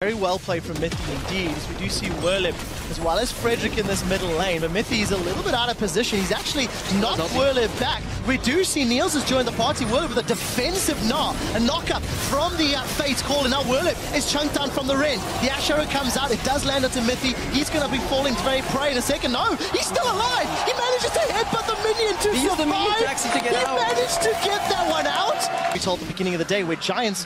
Very well played from mithy indeed, as we do see werlyb as well as Frederic in this middle lane, but mithy is a little bit out of position. He's actually knocked werlyb back. We do see niels has joined the party. werlyb with a defensive gnaw, a knockup from the Fate's Call, and now werlyb is chunked down from the Ren. The Ash Arrow comes out, it does land onto mithy. He's going to be falling to very prey in a second. No, he's still alive. He manages to headbutt the minion to survive. The minion to actually get he out. managed to get that one out. We told at the beginning of the day where Giants,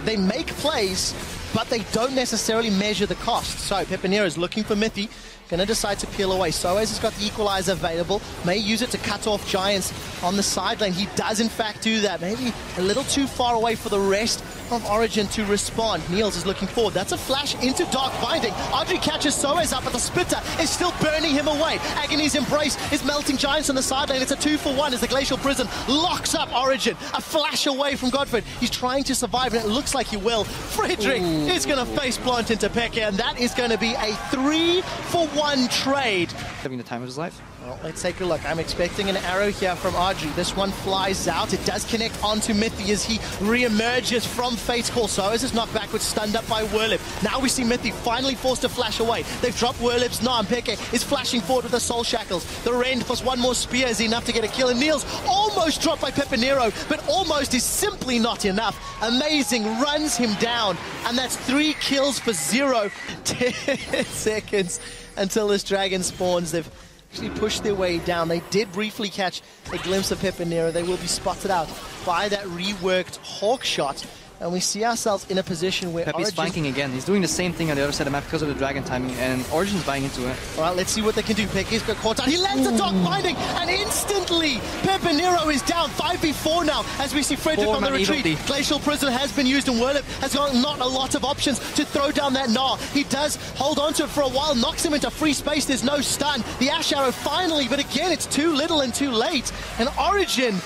they make plays, but they don't necessarily measure the cost. So pepinero is looking for mithy, gonna decide to peel away. soaz has got the equalizer available, may use it to cut off Giants on the side lane. He does in fact do that, maybe a little too far away for the rest of ORIGEN to respond. niels is looking forward, that's a flash into Dark Binding. adryh catches soaz up, but the splitter is still burning him away. Agony's Embrace is melting Giants on the side lane. It's a 2-for-1 as the Glacial Prison locks up ORIGEN. A flash away from Godfred. He's trying to survive, and it looks like he will. Frederic is going to face plant into xpeke, and that is going to be a 3-for-1 trade. Having the time of his life. Well, let's take a look. I'm expecting an arrow here from adryh. This one flies out. It does connect onto mithy as he re-emerges from Fate's Call. soaz is knocked backwards, stunned up by werlyb. Now we see mithy finally forced to flash away. They've dropped werlyb's gnaw, and xpeke is flashing forward with the Soul Shackles. The Rend plus one more spear is enough to get a kill, and niels almost dropped by pepinero, but almost is simply not enough. Amazing runs him down, and that's 3 kills for 0. 10 seconds until this dragon spawns. They've actually pushed their way down. They did briefly catch a glimpse of pepinero. They will be spotted out by that reworked hawk shot. And we see ourselves in a position where Pepi's flanking again. He's doing the same thing on the other side of the map because of the dragon timing, and ORIGEN's buying into it. All right, let's see what they can do. xpeke's got caught out. He lands a Dark Binding, and instantly pepinero is down. 5v4 now as we see Frederic on the retreat. Glacial Prison has been used, and werlyb has got not a lot of options to throw down that gnaw. He does hold on to it for a while, knocks him into free space. There's no stun. The Ash Arrow finally, but again, it's too little and too late. And ORIGEN,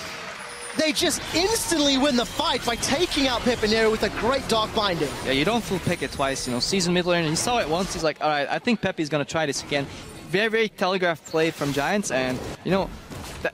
they just instantly win the fight by taking out pepinero with a great Dark Binding. Yeah, you don't fool xpeke twice, you know, season mid lane. He saw it once, he's like, all right, I think Pepe's going to try this again. Very, very telegraphed play from Giants, and, you know,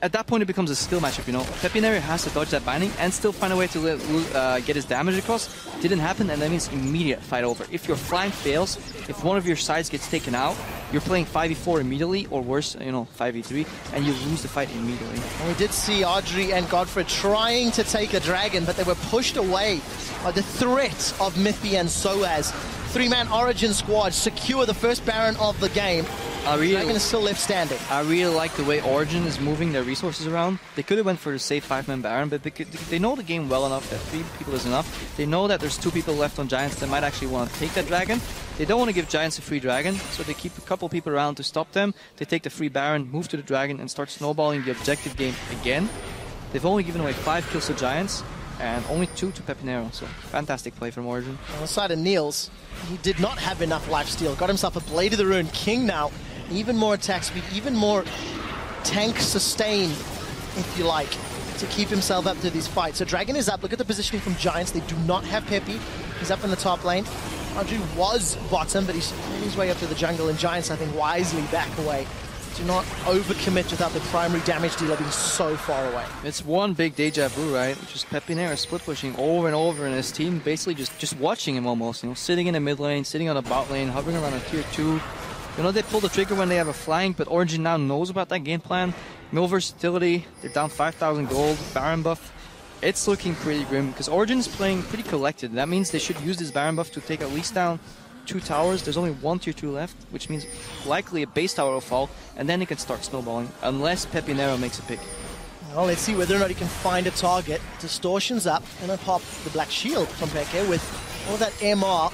at that point it becomes a skill matchup, you know. Pepinero has to dodge that binding and still find a way to get his damage across. Didn't happen, and that means immediate fight over. If your flank fails, if one of your sides gets taken out, you're playing 5v4 immediately, or worse, you know, 5v3, and you lose the fight immediately. And we did see adryh and Godfred trying to take a dragon, but they were pushed away by the threat of mithy and soaz. 3-man ORIGEN squad secure the first Baron of the game. Dragon is still left standing. I really like the way ORIGEN is moving their resources around. They could have went for the safe 5-man Baron, but they know the game well enough that 3 people is enough. They know that there's 2 people left on Giants that might actually want to take that dragon. They don't want to give Giants a free dragon, so they keep a couple people around to stop them. They take the free Baron, move to the dragon, and start snowballing the objective game again. They've only given away 5 kills to Giants, and only 2 to pepinero, so fantastic play from ORIGEN. On the side of niels, he did not have enough lifesteal. Got himself a Blade of the Rune King now. Even more attack speed, even more tank sustain, if you like, to keep himself up to these fights. So Dragon is up. Look at the positioning from Giants. They do not have Pepi. He's up in the top lane. adryh was bottom, but he's on his way up to the jungle, and Giants, I think, wisely back away. Do not overcommit without the primary damage dealer being so far away. It's one big deja vu, right? Just pepinero split pushing over and over, and his team basically just watching him almost, you know, sitting in the mid lane, sitting on the bot lane, hovering around a tier 2. You know, they pull the trigger when they have a flank, but ORIGEN now knows about that game plan. Mill versatility, they're down 5,000 gold, Baron buff. It's looking pretty grim, because ORIGEN is playing pretty collected. That means they should use this Baron buff to take at least down 2 towers. There's only 1 tier 2 left, which means likely a base tower will fall, and then they can start snowballing, unless pepinero makes a pick. Well, let's see whether or not he can find a target. Distortion's up, and then pop the Black Shield from xpeke with all that MR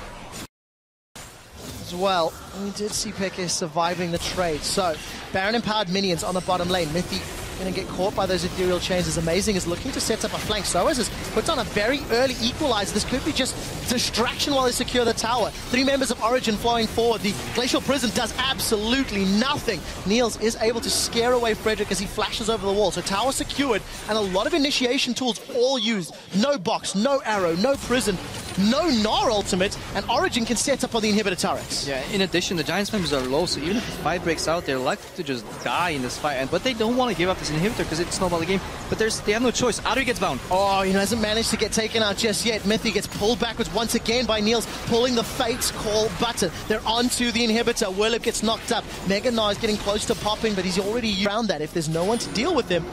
as well. We did see xpeke surviving the trade. So, Baron-empowered minions on the bottom lane. mithy going to get caught by those ethereal chains. As Amazing is looking to set up a flank. soaz has put on a very early equalizer. This could be just distraction while they secure the tower. 3 members of ORIGEN flowing forward. The Glacial Prison does absolutely nothing. niels is able to scare away Frederic as he flashes over the wall. So tower secured, and a lot of initiation tools all used. No box, no arrow, no prison. no Gnar ultimate, and Origin can set up on the inhibitor turrets. Yeah, in addition, the Giants members are low, so even if the fight breaks out, they're likely to just die in this fight. But they don't want to give up this inhibitor because it's snowball the game. But they have no choice. adryh gets bound. Oh, he hasn't managed to get taken out just yet. Mithy gets pulled backwards once again by niels, pulling the Fate's Call button. They're onto the inhibitor. werlyb gets knocked up. Mega Gnar is getting close to popping, but he's already around that. If there's no one to deal with him,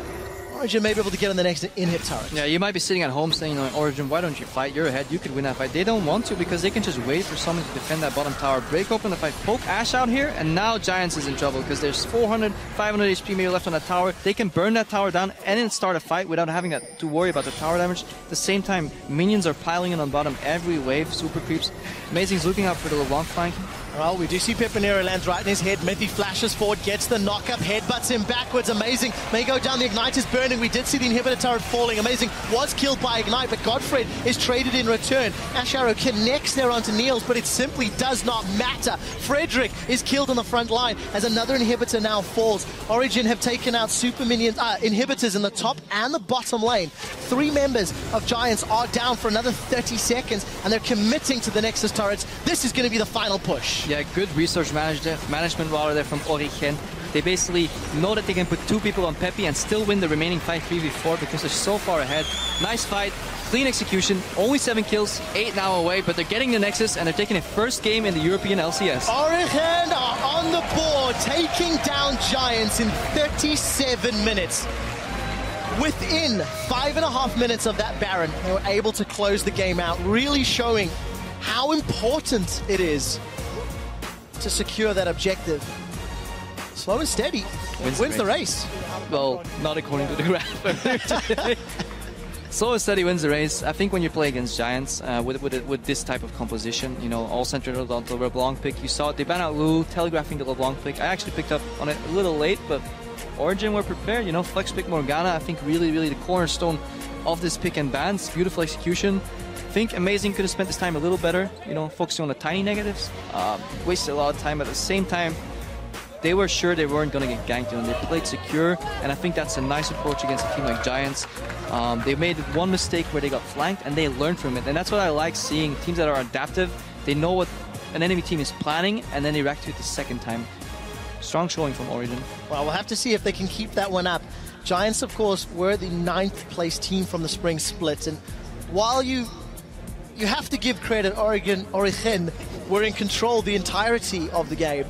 Origin may be able to get on the next inhib turret. Yeah, you might be sitting at home saying, Origin, why don't you fight? You're ahead. You could win that fight. They don't want to because they can just wait for someone to defend that bottom tower, break open the fight, poke Ashe out here, and now Giants is in trouble because there's 400, 500 HP maybe left on that tower. They can burn that tower down and then start a fight without having to worry about the tower damage. At the same time, minions are piling in on bottom every wave, super creeps. Amazing's looking out for the LeBlanc flank. Well, we do see pepinero lands right in his head. Mithy flashes forward, gets the knock-up, headbutts him backwards. Amazing. May go down. The Ignite is burning. We did see the inhibitor turret falling. Amazing was killed by Ignite, but Godfred is traded in return. Ashe Arrow connects there onto niels, but it simply does not matter. Frederic is killed on the front line as another inhibitor now falls. Origin have taken out super minions, inhibitors in the top and the bottom lane. 3 members of Giants are down for another 30 seconds, and they're committing to the Nexus turrets. This is going to be the final push. Yeah, good resource management while there from ORIGEN. They basically know that they can put 2 people on Pepi and still win the remaining fight 3v4 because they're so far ahead. Nice fight, clean execution, only 7 kills, 8 now away, but they're getting the Nexus and they're taking a first game in the European LCS. ORIGEN are on the board, taking down Giants in 37 minutes. Within 5.5 minutes of that Baron, they were able to close the game out, really showing how important it is to secure that objective. Slow and steady wins the race. Well, not according to the graph. Slow and steady wins the race. I think when you play against Giants with this type of composition, all centered on the LeBlanc pick, you saw it. They ban out Lou, telegraphing the LeBlanc pick. I actually picked up on it a little late, but Origin were prepared. Flex pick Morgana, I think really the cornerstone of this pick and bans. Beautiful execution. I think Amazing could have spent this time a little better, focusing on the tiny negatives. Wasted a lot of time, but at the same time, they were sure they weren't going to get ganked, and they played secure, and I think that's a nice approach against a team like Giants. They made one mistake where they got flanked, and they learned from it, and that's what I like seeing. Teams that are adaptive, they know what an enemy team is planning, and then they react to it the second time. Strong showing from Origin. Well, we'll have to see if they can keep that one up. Giants, of course, were the 9th place team from the spring split, and while you have to give credit, Origin were in control the entirety of the game.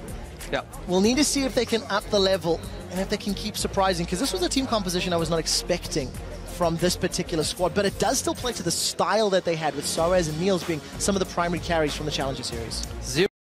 Yeah. We'll need to see if they can up the level and if they can keep surprising, because this was a team composition I was not expecting from this particular squad, but it does still play to the style that they had, with Soaz and niels being some of the primary carries from the Challenger Series.